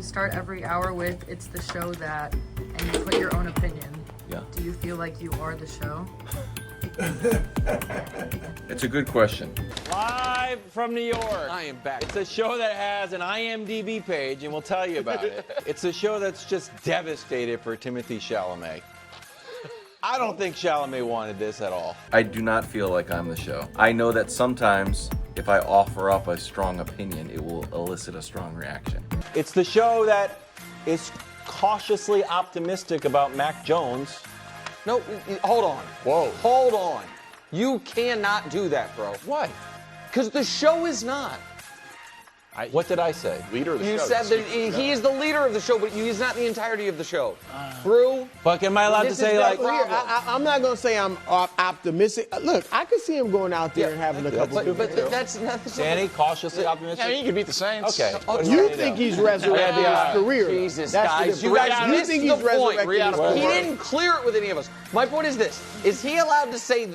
start every hour with "It's the show that," and you put your own opinion. Yeah. Do you feel like you are the show? It's a good question. Live from New York. I am back. It's a show that has an IMDb page, and we'll tell you about it. It's a show that's just devastated for Timothée Chalamet. I don't think Chalamet wanted this at all. I do not feel like I'm the show. I know that sometimes if I offer up a strong opinion, it will elicit a strong reaction. It's the show that is cautiously optimistic about Mac Jones. No, hold on. Whoa. Hold on. You cannot do that, bro. Why? Because the show is not. What did I say? Leader of the show. You said that he is the leader of the show, but he's not the entirety of the show. Brou. But am I allowed to This say is like? the problem. I'm not going to say I'm optimistic. Look, I could see him going out there and having a couple. But that's not the Danny, cautiously optimistic. Yeah, he could beat the Saints. Okay. You think he's resurrected his career? Jesus, That's guys, the you guys difference. missed think the he's point. resurrected his He career? didn't clear it with any of us. My point is this: is he allowed to say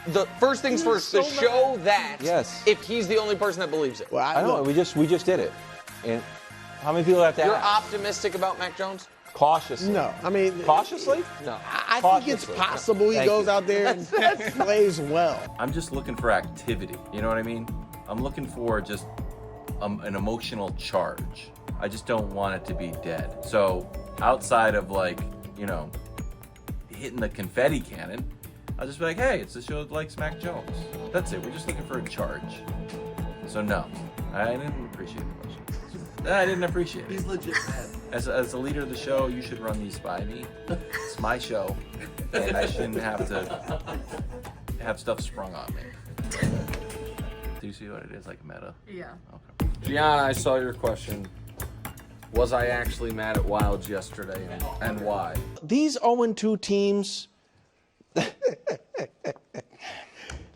the first things first, the show that? Yes. If he's the only person that believes it. Well, I know. We just did it. And how many people have to You're ask? optimistic about Mac Jones? Cautiously. No, I mean, Cautiously? No. I think it's Cautiously. possible he Thank goes you. out there and plays well. I'm just looking for activity. You know what I mean? I'm looking for just an emotional charge. I just don't want it to be dead. So outside of like, you know, hitting the confetti cannon, I'll just be like, hey, it's the show that likes Mac Jones. That's it. We're just looking for a charge. So no, I didn't appreciate the question. I didn't appreciate it. He's legit mad. As the leader of the show, you should run these by me. It's my show, and I shouldn't have to have stuff sprung on me. Do you see what it is, like meta? Yeah. Okay. Gianna, I saw your question. Was I actually mad at Wildes yesterday, and why? These 0-2 teams.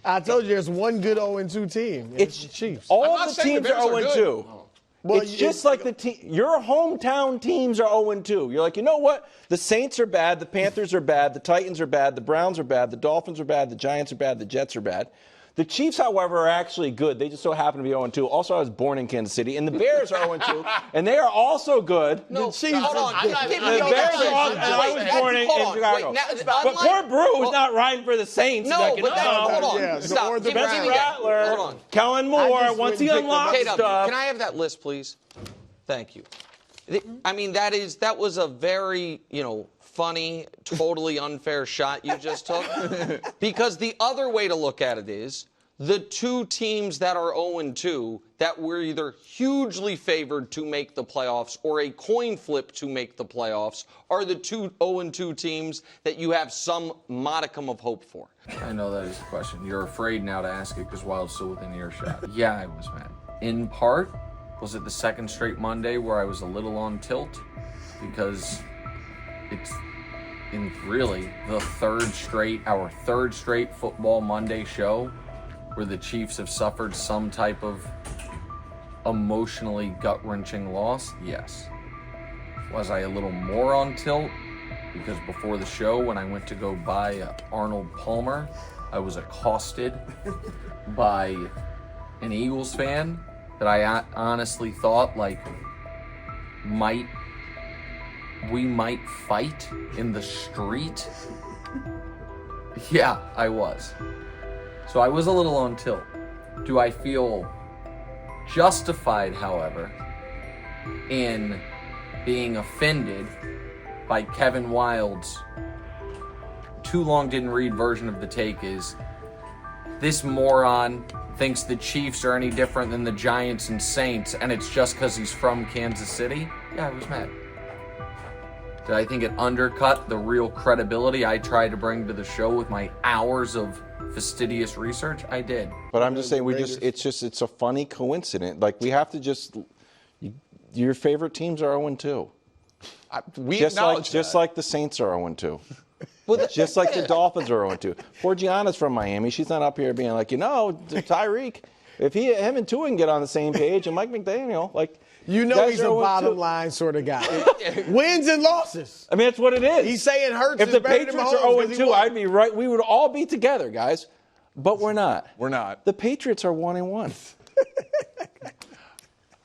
I told you there's one good 0-2 team. It's the Chiefs. All I'm not the saying the teams are Bears are 0-2. Well, It's just like the team. Your hometown teams are 0-2. You're like, you know what? The Saints are bad. The Panthers are bad. The Titans are bad. The Browns are bad. The Dolphins are bad. The Giants are bad. The Jets are bad. The Chiefs, however, are actually good. They just so happen to be 0-2. Also, I was born in Kansas City, and the Bears are 0-2, and they are also good. No, The Chiefs hold on. are good. Give The me Bears that are all, list. and I was Wait, born in hold on. Chicago. Wait, now, But unlike- poor Brew was hold- not riding for the Saints. No, like, but that's, hold on. Yeah, Stop. or the Give me Best Browns. that. Rattler, Hold on. Kellen I Moore, just once he wouldn't pick unlocks KW, stuff. can I have that list, please? Thank you. I mean, that was a very, funny, totally unfair shot you just took. Because the other way to look at it is the two teams that are 0-2 that were either hugely favored to make the playoffs or a coin flip to make the playoffs are the two 0-2 teams that you have some modicum of hope for. I know that is the question. You're afraid now to ask it because Wilde's still within earshot. Yeah, I was mad. In part, was it the second straight Monday where I was a little on tilt? Because it's really our third straight football Monday show where the Chiefs have suffered some type of emotionally gut-wrenching loss? Yes. Was I a little more on tilt? Because before the show, when I went to go buy Arnold Palmer, I was accosted by an Eagles fan that I honestly thought, we might fight in the street. Yeah, I was. So I was a little on tilt. Do I feel justified, however, in being offended by Kevin Wildes' too long didn't read version of the take is, this moron thinks the Chiefs are any different than the Giants and Saints, and it's just because he's from Kansas City? Yeah, I was mad. Did I think it undercut the real credibility I tried to bring to the show with my hours of fastidious research? I did. But I'm just saying, it's a funny coincidence. Like, we have to your favorite teams are 0-2. We Just acknowledge like the Saints are 0-2. Just like the Dolphins are 0-2. Poor Gianna's from Miami. She's not up here being like, Tyreek, if him and Tua can get on the same page, and Mike McDaniel, he's a bottom line sort of guy. Wins and losses. I mean, that's what it is. He's saying Hurts If is the better Patriots than are Mahomes 'cause he 0-2, won. I'd be right. We would all be together, guys. But we're not. We're not. The Patriots are 1-1.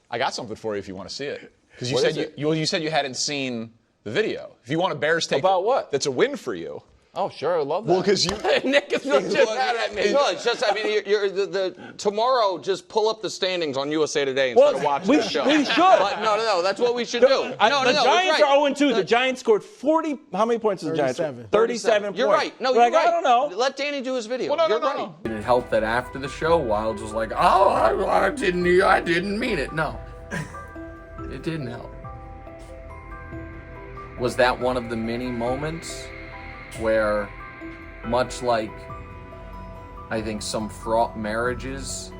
I got something for you if you want to see it. Because you What said is it? you said you hadn't seen the video. If you want a Bears take About what? that's a win for you. Oh, sure, I love that. Well, because you Nick is not just mad at me. No, it's just, I mean, tomorrow, just pull up the standings on USA Today instead of watching the show. we should. But no, that's what we should do. The Giants are 0-2. The Giants scored 40. How many points did the Giants? 37. 37 points. You're right. No, But you're right. I don't know. Let Danny do his video. Well, no, you're no, right. no. Did it help that after the show, Wildes was like, "Oh, I didn't mean it." No, it didn't help. Was that one of the many moments where, much like I think some fraught marriages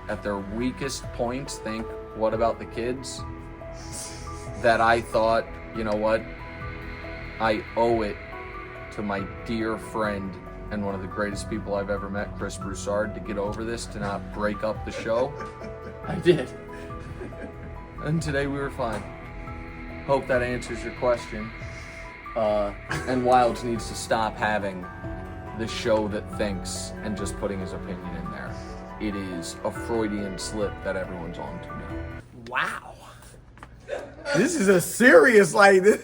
at their weakest points think, "What about the kids?" that I thought, you know what? I owe it to my dear friend and one of the greatest people I've ever met, Chris Broussard, to get over this, to not break up the show. I did. And today we were fine. Hope that answers your question. And Wildes needs to stop having the show that thinks and just putting his opinion in there. It is a Freudian slip that everyone's on to me. Wow. This is a serious, like, this.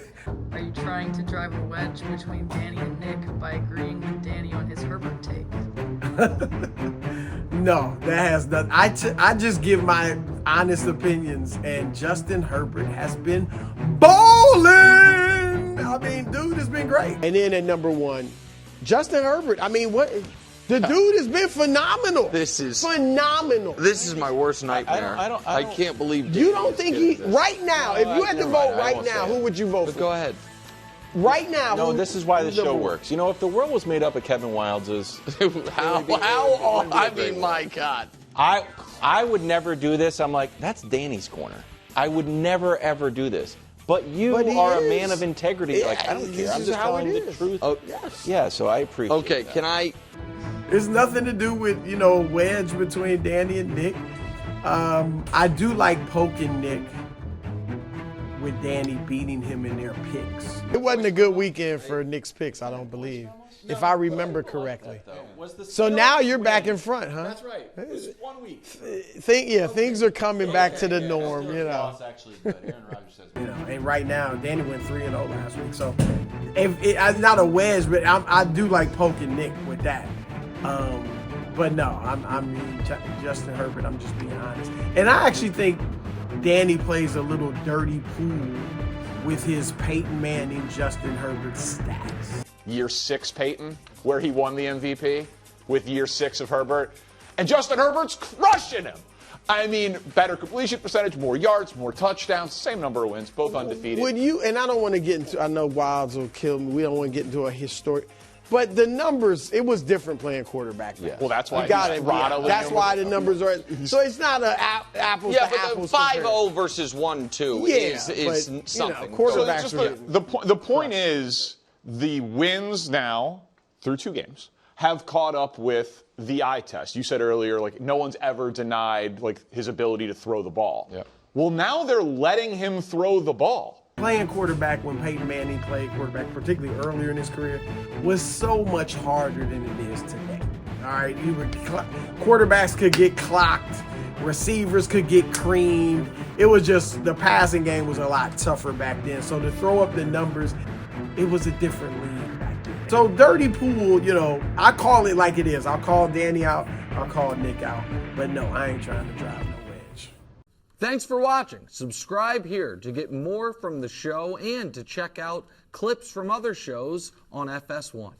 Are you trying to drive a wedge between Danny and Nick by agreeing with Danny on his Herbert take? No, that has nothing. I just give my honest opinions, and Justin Herbert has been bowling. I mean, dude has been great. And then at number 1, Justin Herbert. I mean, what? The dude has been phenomenal. This is phenomenal. This is my worst nightmare. I can't believe You don't think he right now? If you had to vote right now, who would you vote for? Go ahead. Right now. No, this is why the who's show number one? works. You know, if the world was made up of Kevin Wildeses, I mean, my God. I would never do this. I'm like, that's Danny's corner. I would never ever do this. But you But he are a is. man of integrity. Yeah, like, I don't this care. I'm is just how it telling the is. truth. Oh, Yes. Yeah, so I appreciate Okay, that. can I? It's nothing to do with, wedge between Danny and Nick. I do like poking Nick with Danny beating him in their picks. It wasn't a good weekend for Nick's picks, I don't believe, if I remember correctly. So now you're back in front, huh? That's right. It was 1 week. Things are coming back to the norm, Actually, but Aaron Rodgers says And right now, Danny went 3-0 last week. So, it's not a wedge, but I do like poking Nick with that. But no, I mean Justin Herbert. I'm just being honest, and I actually think Danny plays a little dirty pool with his Peyton Manning, Justin Herbert stats. year 6 Peyton, where he won the MVP, with year 6 of Herbert, and Justin Herbert's crushing him. I mean, better completion percentage, more yards, more touchdowns, same number of wins, both undefeated. Would you? And I don't want to get into. I know Wildes will kill me. We don't want to get into a historic. But the numbers, it was different playing quarterback. Yeah. Well, that's why you got he's it. throttling That's him why with- the numbers are. So it's not a apples Yeah, to but the apples. 5-0 versus 1-2 is but, something. quarterbacks So are just the point is the wins now through 2 games have caught up with the eye test. You said earlier, like, no one's ever denied like his ability to throw the ball. Yeah. Well, now they're letting him throw the ball. Playing quarterback when Peyton Manning played quarterback, particularly earlier in his career, was so much harder than it is today. All right, quarterbacks could get clocked, receivers could get creamed. It was just the passing game was a lot tougher back then. So to throw up the numbers, it was a different league back then. So dirty pool, I call it like it is. I'll call Danny out, I'll call Nick out. But no, I ain't trying to drive no wedge. Thanks for watching. Subscribe here to get more from the show and to check out clips from other shows on FS1.